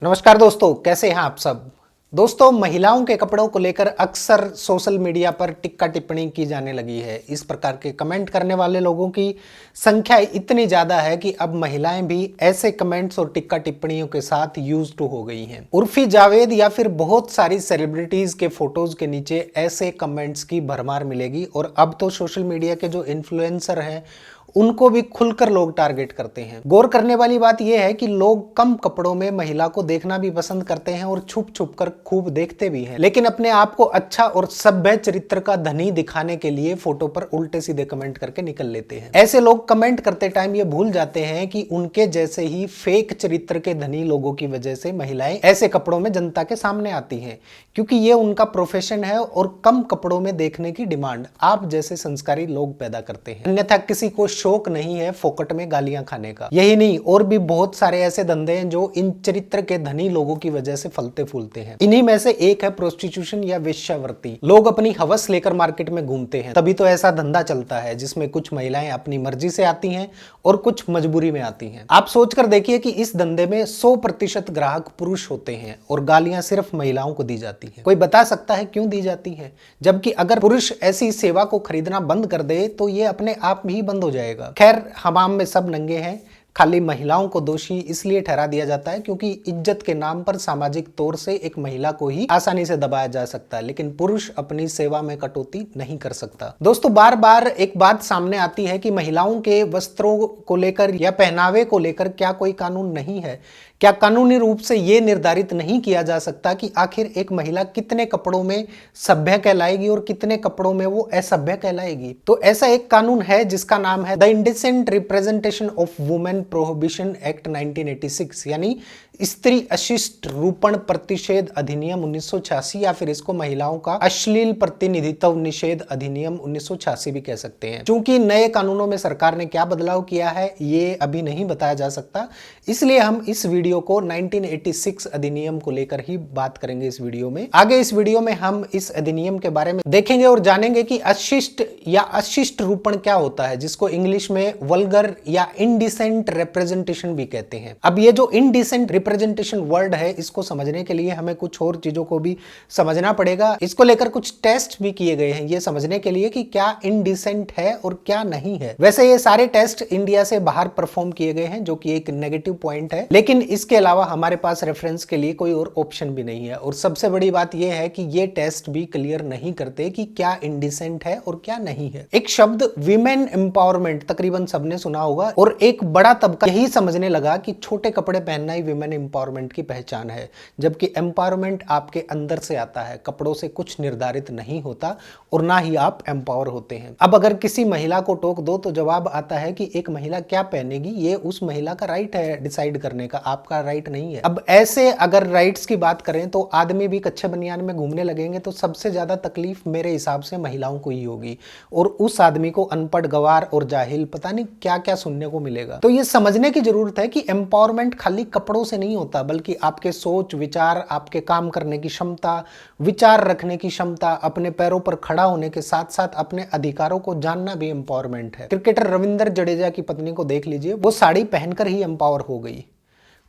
नमस्कार दोस्तों, कैसे हैं आप सब। दोस्तों, महिलाओं के कपड़ों को लेकर अक्सर सोशल मीडिया पर टिक्का टिप्पणी की जाने लगी है। इस प्रकार के कमेंट करने वाले लोगों की संख्या इतनी ज़्यादा है कि अब महिलाएं भी ऐसे कमेंट्स और टिक्का टिप्पणियों के साथ यूज्ड टू हो गई हैं। उर्फी जावेद या फिर बहुत सारी सेलिब्रिटीज़ के फोटोज़ के नीचे ऐसे कमेंट्स की भरमार मिलेगी और अब तो सोशल मीडिया के जो इन्फ्लुएंसर हैं उनको भी खुलकर लोग टारगेट करते हैं। गौर करने वाली बात यह है कि लोग कम कपड़ों में महिला को देखना भी पसंद करते हैं और छुप छुप कर खूब देखते भी हैं, लेकिन अपने आप को अच्छा और सभ्य चरित्र का धनी दिखाने के लिए फोटो पर उल्टे सीधे कमेंट करके निकल लेते हैं। ऐसे लोग कमेंट करते टाइम ये भूल जाते हैं कि उनके जैसे ही फेक चरित्र के धनी लोगों की वजह से महिलाएं ऐसे कपड़ों में जनता के सामने आती हैं, क्योंकि ये उनका प्रोफेशन है और कम कपड़ों में देखने की डिमांड आप जैसे संस्कारी लोग पैदा करते हैं। अन्यथा किसी को शौक नहीं है फोकट में गालियां खाने का। यही नहीं, और भी बहुत सारे ऐसे धंधे हैं जो इन चरित्र के धनी लोगों की वजह से फलते फूलते हैं। इन्हीं में से एक है प्रोस्टिट्यूशन या वेश्यावृत्ति। लोग अपनी हवस लेकर मार्केट में घूमते हैं, तभी तो ऐसा धंधा चलता है जिसमें कुछ महिलाएं अपनी मर्जी से आती हैं और कुछ मजबूरी में आती हैं। आप सोचकर देखिए कि इस धंधे में 100% ग्राहक पुरुष होते हैं और गालियां सिर्फ महिलाओं को दी जाती है। कोई बता सकता है क्यों दी जाती है? जबकि अगर पुरुष ऐसी सेवा को खरीदना बंद कर दे तो ये अपने आप ही बंद हो जाएगा। खैर, हमाम में सब नंगे हैं, खाली महिलाओं को दोषी इसलिए ठहरा दिया जाता है क्योंकि इज्जत के नाम पर सामाजिक तौर से एक महिला को ही आसानी से दबाया जा सकता है, लेकिन पुरुष अपनी सेवा में कटौती नहीं कर सकता। दोस्तों, बार बार एक बात सामने आती है कि महिलाओं के वस्त्रों को लेकर या पहनावे को लेकर क्या कोई कानून नहीं है? क्या कानूनी रूप से यह निर्धारित नहीं किया जा सकता कि आखिर एक महिला कितने कपड़ों में सभ्य कहलाएगी और कितने कपड़ों में वो असभ्य कहलाएगी? तो ऐसा एक कानून है जिसका नाम है the indecent representation of women prohibition act 1986, यानी स्त्री अशिष्ट रूपण प्रतिषेध अधिनियम 1986, या फिर इसको महिलाओं का अश्लील प्रतिनिधित्व निषेध अधिनियम 1986 भी कह सकते हैं। चूंकि नए कानूनों में सरकार ने क्या बदलाव किया है ये अभी नहीं बताया जा सकता, इसलिए हम इस वीडियो को 1986 अधिनियम को लेकर ही बात करेंगे। इस वीडियो में आगे इस वीडियो में हम इस अधिनियम के बारे में देखेंगे और जानेंगे कि अशिष्ट या अशिष्ट रूपण क्या होता है, जिसको इंग्लिश में वल्गर या इनडिसेंट रिप्रेजेंटेशन भी कहते हैं। अब ये जो इनडिसेंट रिप्रेजेंटेशन वर्ड है, इसको समझने के लिए हमें कुछ और चीजों को भी समझना पड़ेगा। इसको लेकर कुछ टेस्ट भी किए गए हैं ये समझने के लिए कि क्या इनडिसेंट है और क्या नहीं है। वैसे ये सारे टेस्ट इंडिया से बाहर परफॉर्म किए गए हैं, जो कि एक नेगेटिव पॉइंट है, लेकिन इसके अलावा हमारे पास रेफरेंस के लिए कोई और ऑप्शन भी नहीं है। और सबसे बड़ी बात यह है कि ये टेस्ट भी क्लियर नहीं करते कि क्या इनडिसेंट है और क्या नहीं है। एक शब्द विमेन एम्पावरमेंट तकरीबन सबने सुना होगा और एक बड़ा तबका यही समझने लगा कि छोटे कपड़े पहनना ही विमेन एम्पावरमेंट की पहचान है, जबकि एम्पावरमेंट आपके अंदर से आता है, कपड़ों से कुछ निर्धारित नहीं होता और ना ही आप एम्पावर होते हैं। अब अगर किसी महिला को टोक दो तो जवाब आता है कि एक महिला क्या पहनेगी ये उस महिला का राइट है डिसाइड करने का, आपका राइट नहीं है। अब ऐसे अगर राइट्स की बात करें तो आदमी भी कच्चे बनियान में घूमने लगेंगे तो सबसे ज्यादा तकलीफ मेरे हिसाब से महिलाओं को ही होगी, और उस आदमी को अनपढ़, गवार और जाहिल पता नहीं क्या क्या सुनने को मिलेगा। तो ये समझने की जरूरत है कि एम्पावरमेंट खाली कपड़ों से नहीं होता, बल्कि आपके सोच विचार, आपके काम करने की क्षमता, विचार रखने की क्षमता, अपने पैरों पर खड़ा होने के साथ साथ अपने अधिकारों को जानना भी एम्पावरमेंट है। क्रिकेटर रविंद्र जडेजा की पत्नी को देख लीजिए, वो साड़ी पहनकर ही एम्पावर हो गई।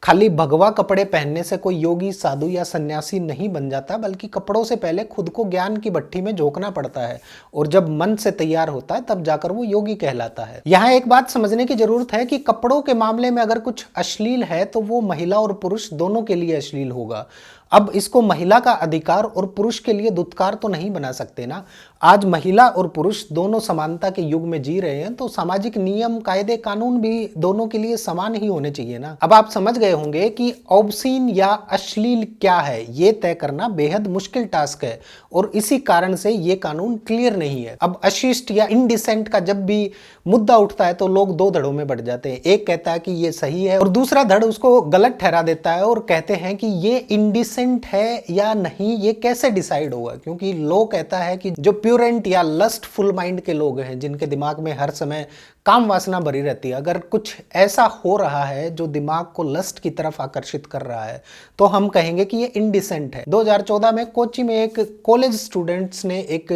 खाली भगवा कपड़े पहनने से कोई योगी, साधु या सन्यासी नहीं बन जाता, बल्कि कपड़ों से पहले खुद को ज्ञान की भट्टी में झोंकना पड़ता है और जब मन से तैयार होता है तब जाकर वो योगी कहलाता है। यहाँ एक बात समझने की जरूरत है कि कपड़ों के मामले में अगर कुछ अश्लील है तो वो महिला और पुरुष दोनों के लिए अश्लील होगा। अब इसको महिला का अधिकार और पुरुष के लिए दुत्कार तो नहीं बना सकते ना। आज महिला और पुरुष दोनों समानता के युग में जी रहे हैं, तो सामाजिक नियम, कायदे, कानून भी दोनों के लिए समान ही होने चाहिए ना। अब आप समझ गए होंगे कि ऑब्सीन या अश्लील क्या है, ये तय करना बेहद मुश्किल टास्क है और इसी कारण से ये कानून क्लियर नहीं है। अब अशिष्ट या इनडिसेंट का जब भी मुद्दा उठता है तो लोग दो धड़ों में बढ़ जाते हैं। एक कहता है कि ये सही है और दूसरा धड़ उसको गलत ठहरा देता है और कहते हैं कि ये इनडिसेंट है या नहीं, ये कैसे डिसाइड होगा? क्योंकि लॉ कहता है कि जो प्योरेंट या लस्टफुल माइंड के लोग हैं, जिनके दिमाग में हर समय काम वासना भरी रहती है। अगर कुछ ऐसा हो रहा है जो दिमाग को लस्ट की तरफ आकर्षित कर रहा है तो हम कहेंगे कि ये इंडिसेंट है। 2014 में कोच्चि में एक कॉलेज स्टूडेंट्स ने एक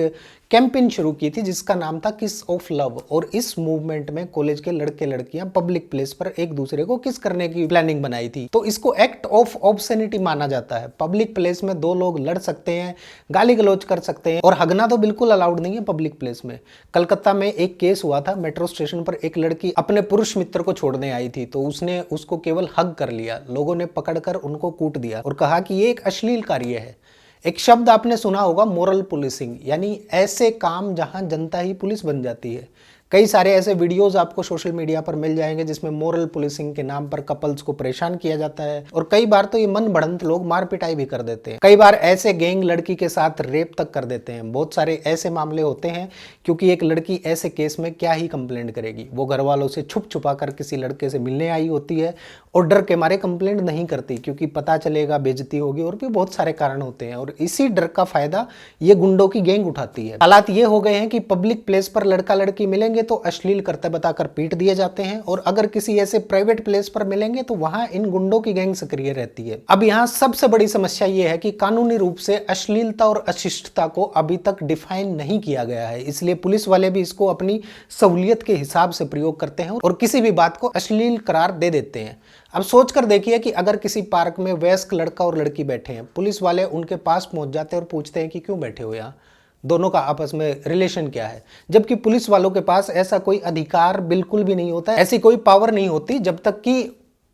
कैंपेन शुरू की थी जिसका नाम था किस ऑफ लव, और इस मूवमेंट में कॉलेज के लड़के लड़कियां पब्लिक प्लेस पर एक दूसरे को किस करने की प्लानिंग बनाई थी। तो इसको एक्ट ऑफ ऑब्सेनिटी माना जाता है। पब्लिक प्लेस में दो लोग लड़ सकते हैं, गाली गलौज कर सकते हैं, और हगना तो बिल्कुल अलाउड नहीं है पब्लिक प्लेस में। कलकत्ता में एक केस हुआ था, मेट्रो स्टेशन पर एक लड़की अपने पुरुष मित्र को छोड़ने आई थी तो उसने उसको केवल हग कर लिया। लोगों ने पकड़कर उनको कूट दिया और कहा कि ये एक अश्लील कार्य है। एक शब्द आपने सुना होगा, मोरल पुलिसिंग, यानी ऐसे काम जहां जनता ही पुलिस बन जाती है। कई सारे ऐसे वीडियोस आपको सोशल मीडिया पर मिल जाएंगे जिसमें मोरल पुलिसिंग के नाम पर कपल्स को परेशान किया जाता है, और कई बार तो ये मन बढ़ंत लोग मार पिटाई भी कर देते हैं। कई बार ऐसे गैंग लड़की के साथ रेप तक कर देते हैं। बहुत सारे ऐसे मामले होते हैं, क्योंकि एक लड़की ऐसे केस में क्या ही कंप्लेंट करेगी। वो घर वालों से छुप छुपा कर किसी लड़के से मिलने आई होती है और डर के मारे कंप्लेंट नहीं करती, क्योंकि पता चलेगा बेइज्जती होगी, और भी बहुत सारे कारण होते हैं। और इसी डर का फायदा ये गुंडों की गैंग उठाती है। हालात ये हो गए हैं कि पब्लिक प्लेस पर लड़का लड़की मिलेंगे तो अश्लील करतब बताकर पीट दिए जाते हैं, और अगर किसी ऐसे प्राइवेट प्लेस पर मिलेंगे तो वहां इन गुंडों की गैंग सक्रिय रहती है। अब यहाँ सबसे बड़ी समस्या ये है कि कानूनी रूप से अश्लीलता और अशिष्टता को अभी तक डिफाइन नहीं किया गया है, इसलिए पुलिस वाले भी इसको अपनी सहूलियत के हिसाब से प्रयोग करते हैं और किसी भी बात को अश्लील करार दे देते हैं। अब सोचकर देखिए कि अगर किसी पार्क में वयस्क लड़का और लड़की बैठे हैं, पुलिस वाले उनके पास पहुंच जाते हैं और पूछते हैं कि क्यों बैठे हो यहाँ, दोनों का आपस में रिलेशन क्या है, जबकि पुलिस वालों के पास ऐसा कोई अधिकार बिल्कुल भी नहीं होता है, ऐसी कोई पावर नहीं होती जब तक कि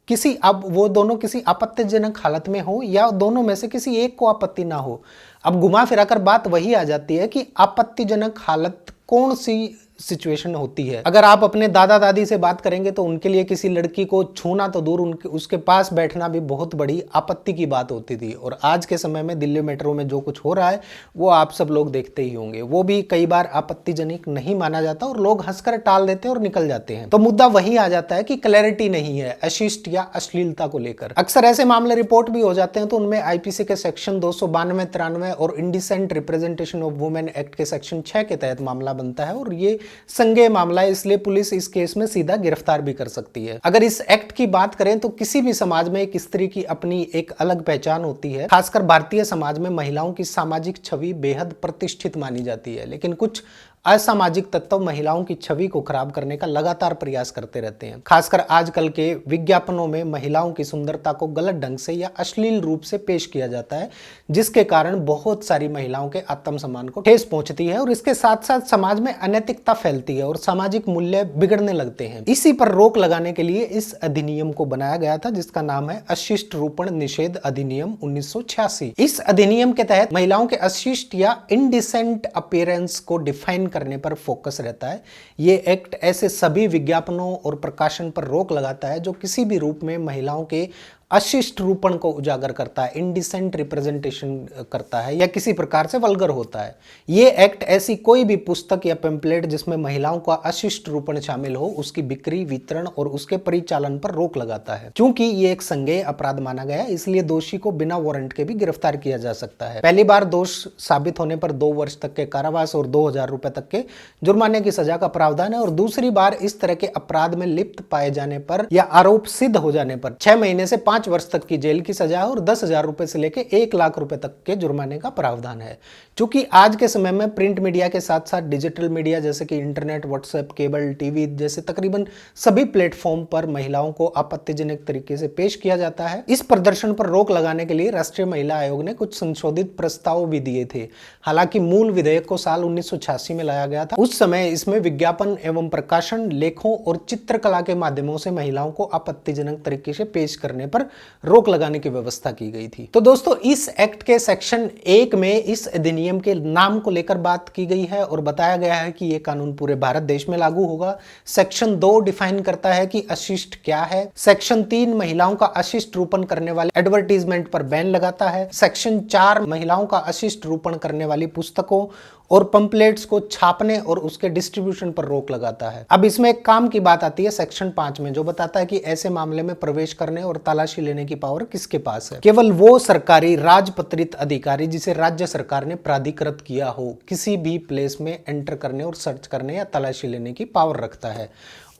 वो दोनों किसी आपत्तिजनक हालत में हो या दोनों में से किसी एक को आपत्ति ना हो। अब घुमा फिराकर बात वही आ जाती है कि आपत्तिजनक हालत कौन सी सिचुएशन होती है। अगर आप अपने दादा दादी से बात करेंगे तो उनके लिए किसी लड़की को छूना तो दूर, उसके पास बैठना भी बहुत बड़ी आपत्ति की बात होती थी। और आज के समय में दिल्ली मेट्रो में जो कुछ हो रहा है वो आप सब लोग देखते ही होंगे, वो भी कई बार आपत्तिजनक नहीं माना जाता और लोग हंसकर टाल देते हैं और निकल जाते हैं। तो मुद्दा वही आ जाता है कि क्लैरिटी नहीं है अशिष्ट या अश्लीलता को लेकर। अक्सर ऐसे मामले रिपोर्ट भी हो जाते हैं तो उनमें आईपीसी के सेक्शन 292, 93 और indecent representation of women act के सेक्शन 6 के तहत मामला बनता है, और ये संज्ञेय मामला है, इसलिए पुलिस इस केस में सीधा गिरफ्तार भी कर सकती है। अगर इस एक्ट की बात करें तो किसी भी समाज में एक स्त्री की अपनी एक अलग पहचान होती है। खासकर भारतीय समाज में महिलाओं की सामाजिक छवि बेहद प्रतिष्ठित मानी जाती है, लेकिन कुछ असामाजिक तत्व महिलाओं की छवि को खराब करने का लगातार प्रयास करते रहते हैं। खासकर आजकल के विज्ञापनों में महिलाओं की सुंदरता को गलत ढंग से या अश्लील रूप से पेश किया जाता है, जिसके कारण बहुत सारी महिलाओं के आत्मसम्मान को ठेस पहुंचती है, और इसके साथ साथ समाज में अनैतिकता फैलती है और सामाजिक मूल्य बिगड़ने लगते हैं। इसी पर रोक लगाने के लिए इस अधिनियम को बनाया गया था, जिसका नाम है अशिष्ट रूपण निषेध अधिनियम 1986। इस अधिनियम के तहत महिलाओं के अशिष्ट या इनडिसेंट अपीयरेंस को डिफाइन करने पर फोकस रहता है। ये एक्ट ऐसे सभी विज्ञापनों और प्रकाशन पर रोक लगाता है जो किसी भी रूप में महिलाओं के अशिष्ट रूपण को उजागर करता है, इंडिसेंट रिप्रेजेंटेशन करता है या किसी प्रकार से वल्गर होता है। ये एक्ट ऐसी कोई भी पुस्तक या पैम्पलेट जिसमें महिलाओं का अशिष्ट रूपण शामिल हो, उसकी बिक्री, वितरण और उसके परिचालन पर रोक लगाता है। क्योंकि ये एक संज्ञेय अपराध माना गया, इसलिए दोषी को बिना वारंट के भी गिरफ्तार किया जा सकता है। पहली बार दोष साबित होने पर 2 वर्ष तक के कारावास और 2000 रुपए तक के जुर्माने की सजा का प्रावधान है, और दूसरी बार इस तरह के अपराध में लिप्त पाए जाने पर या आरोप सिद्ध हो जाने पर 6 महीने से 5 वर्ष तक की जेल की सजा और 10,000 रुपए से लेकर 1 लाख रुपए तक के जुर्माने का प्रावधान है। क्योंकि आज के समय में प्रिंट मीडिया के साथ साथ डिजिटल मीडिया जैसे कि इंटरनेट, व्हाट्सएप, केबल टीवी जैसे तकरीबन सभी प्लेटफॉर्म पर महिलाओं को आपत्तिजनक तरीके से पेश किया जाता है। इस प्रदर्शन पर रोक लगाने के लिए राष्ट्रीय महिला आयोग ने कुछ संशोधित प्रस्ताव भी दिए थे। हालांकि मूल विधेयक को साल 1986 में लाया गया था। उस समय इसमें विज्ञापन एवं प्रकाशन, लेखों और चित्रकला के माध्यमों से महिलाओं को आपत्तिजनक तरीके से पेश करने पर रोक लगाने की व्यवस्था की गई थी। तो दोस्तों, इस एक्ट के सेक्शन 1 में इस अधिनियम के नाम को लेकर बात की गई है और बताया गया है कि यह कानून पूरे भारत देश में लागू होगा। सेक्शन 2 डिफाइन करता है कि अशिष्ट क्या है। सेक्शन 3 महिलाओं का अशिष्ट रूपण करने वाले एडवर्टीजमेंट पर बैन लगाता है। सेक्शन 4 महिलाओं का अशिष्ट रूपण करने वाली पुस्तकों और पंपलेट्स को छापने और उसके डिस्ट्रीब्यूशन पर रोक लगाता है। अब इसमें एक काम की बात आती है सेक्शन 5 में, जो बताता है कि ऐसे मामले में प्रवेश करने और तलाशी लेने की पावर किसके पास है। केवल वो सरकारी राजपत्रित अधिकारी जिसे राज्य सरकार ने प्राधिकृत किया हो किसी भी प्लेस में एंटर करने और सर्च करने या तलाशी लेने की पावर रखता है।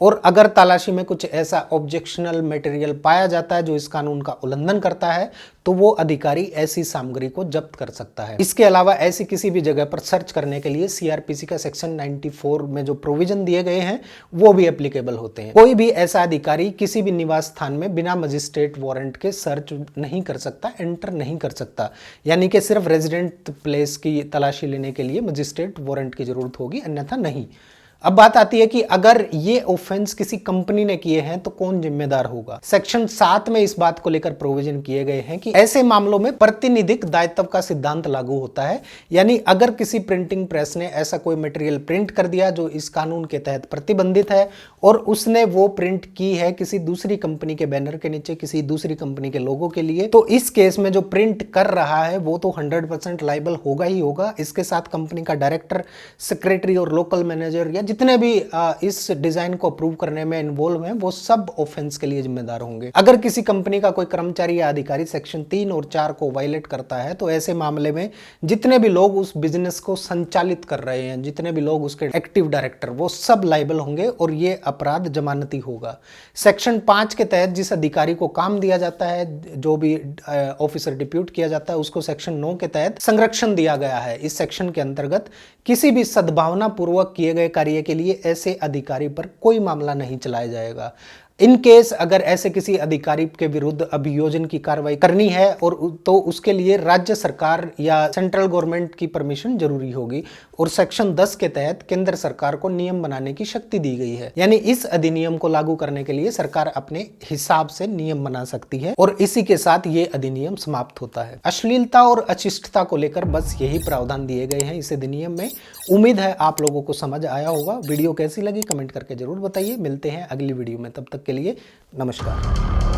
और अगर तलाशी में कुछ ऐसा ऑब्जेक्शनल मटेरियल पाया जाता है जो इस कानून का उल्लंघन करता है तो वो अधिकारी ऐसी सामग्री को जब्त कर सकता है। इसके अलावा ऐसी किसी भी जगह पर सर्च करने के लिए सीआरपीसी का सेक्शन 94 में जो प्रोविजन दिए गए हैं वो भी एप्लीकेबल होते हैं। कोई भी ऐसा अधिकारी किसी भी निवास स्थान में बिना मजिस्ट्रेट वारंट के सर्च नहीं कर सकता, एंटर नहीं कर सकता, यानी कि सिर्फ रेजिडेंट प्लेस की तलाशी लेने के लिए मजिस्ट्रेट वारंट की जरूरत होगी, अन्यथा नहीं। अब बात आती है कि अगर ये ऑफेंस किसी कंपनी ने किए हैं तो कौन जिम्मेदार होगा। सेक्शन 7 में इस बात को लेकर प्रोविजन किए गए हैं कि ऐसे मामलों में प्रतिनिधिक दायित्व का सिद्धांत लागू होता है, यानी अगर किसी प्रिंटिंग प्रेस ने ऐसा कोई मटेरियल प्रिंट कर दिया जो इस कानून के तहत प्रतिबंधित है और उसने वो प्रिंट की है किसी दूसरी कंपनी के बैनर के नीचे किसी दूसरी कंपनी के लोगों के लिए, तो इस केस में जो प्रिंट कर रहा है वो तो 100% लायबल होगा ही होगा। इसके साथ कंपनी का डायरेक्टर, सेक्रेटरी और लोकल मैनेजर या जितने भी इस डिजाइन को अप्रूव करने में इन्वॉल्व हैं वो सब ऑफेंस के लिए जिम्मेदार होंगे। अगर किसी कंपनी का कोई कर्मचारी या अधिकारी सेक्शन 3 और 4 को वायलेट करता है तो ऐसे मामले में जितने भी लोग उस बिजनेस को संचालित कर रहे हैं, जितने भी लोग उसके एक्टिव डायरेक्टर, वो सब लायबल होंगे और ये अपराध जमानती होगा। सेक्शन 5 के तहत जिस अधिकारी को काम दिया जाता है, जो भी ऑफिसर डिप्यूट किया जाता है, उसको सेक्शन 9 के तहत संरक्षण दिया गया है। इस सेक्शन के अंतर्गत किसी भी सद्भावना पूर्वक किए गए कार्य के लिए ऐसे अधिकारी पर कोई मामला नहीं चलाया जाएगा। इन केस अगर ऐसे किसी अधिकारी के विरुद्ध अभियोजन की कार्रवाई करनी है और तो उसके लिए राज्य सरकार या सेंट्रल गवर्नमेंट की परमिशन जरूरी होगी और सेक्शन 10 के तहत केंद्र सरकार को नियम बनाने की शक्ति दी गई है, यानी इस अधिनियम को लागू करने के लिए सरकार अपने हिसाब से नियम बना सकती है और इसी के साथ ये अधिनियम समाप्त होता है। अश्लीलता और अशिष्टता को लेकर बस यही प्रावधान दिए गए हैं इस अधिनियम में। उम्मीद है आप लोगों को समझ आया होगा। वीडियो कैसी लगी कमेंट करके जरूर बताइए। मिलते हैं अगली वीडियो में, तब तक के लिए नमस्कार।